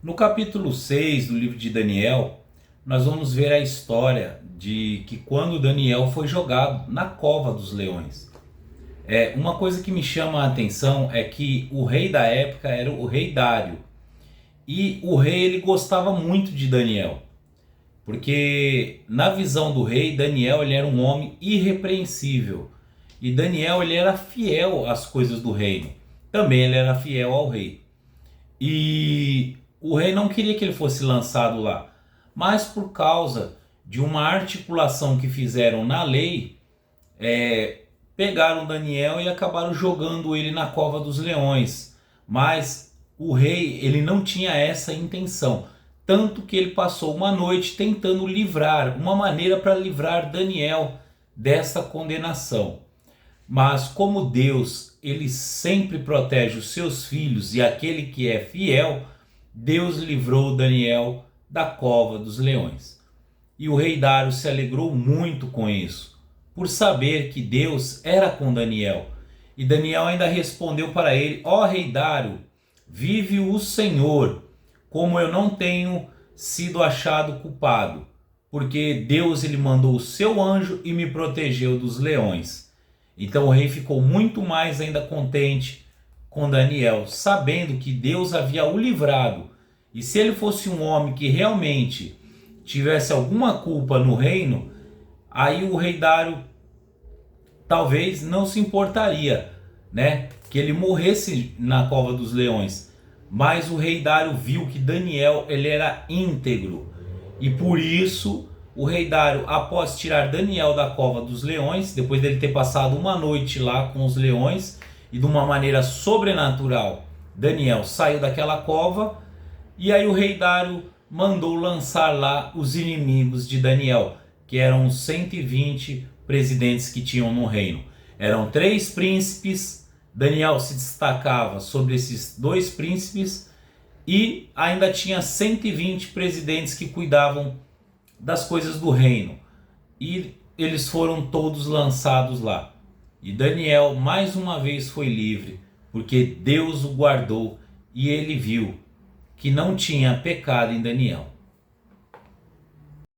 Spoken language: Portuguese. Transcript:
No capítulo 6 do livro de Daniel, nós vamos ver a história de que quando Daniel foi jogado na cova dos leões. Uma coisa que me chama a atenção é que o rei da época era o rei Dário. E o rei ele gostava muito de Daniel, porque na visão do rei, Daniel ele era um homem irrepreensível. E Daniel ele era fiel às coisas do reino. Também ele era fiel ao rei. E o rei não queria que ele fosse lançado lá, mas por causa de uma articulação que fizeram na lei, pegaram Daniel e acabaram jogando ele na cova dos leões. Mas o rei ele não tinha essa intenção, tanto que ele passou uma noite tentando livrar, uma maneira para livrar Daniel dessa condenação. Mas como Deus, ele sempre protege os seus filhos e aquele que é fiel, Deus livrou Daniel da cova dos leões. E o rei Dário se alegrou muito com isso, por saber que Deus era com Daniel. E Daniel ainda respondeu para ele: ó rei Dário, vive o Senhor, como eu não tenho sido achado culpado, porque Deus ele mandou o seu anjo e me protegeu dos leões. Então o rei ficou muito mais ainda contente com Daniel, sabendo que Deus havia o livrado. E se ele fosse um homem que realmente tivesse alguma culpa no reino, aí o rei Dário talvez não se importaria, né, que ele morresse na cova dos leões. Mas o rei Dário viu que Daniel ele era íntegro, e por isso o rei Dário, após tirar Daniel da cova dos leões, depois dele ter passado uma noite lá com os leões, e de uma maneira sobrenatural, Daniel saiu daquela cova, e aí o rei Dário mandou lançar lá os inimigos de Daniel, que eram os 120 presidentes que tinham no reino. Eram 3 príncipes, Daniel se destacava sobre esses 2 príncipes, e ainda tinha 120 presidentes que cuidavam das coisas do reino, e eles foram todos lançados lá. E Daniel mais uma vez foi livre, porque Deus o guardou e ele viu que não tinha pecado em Daniel.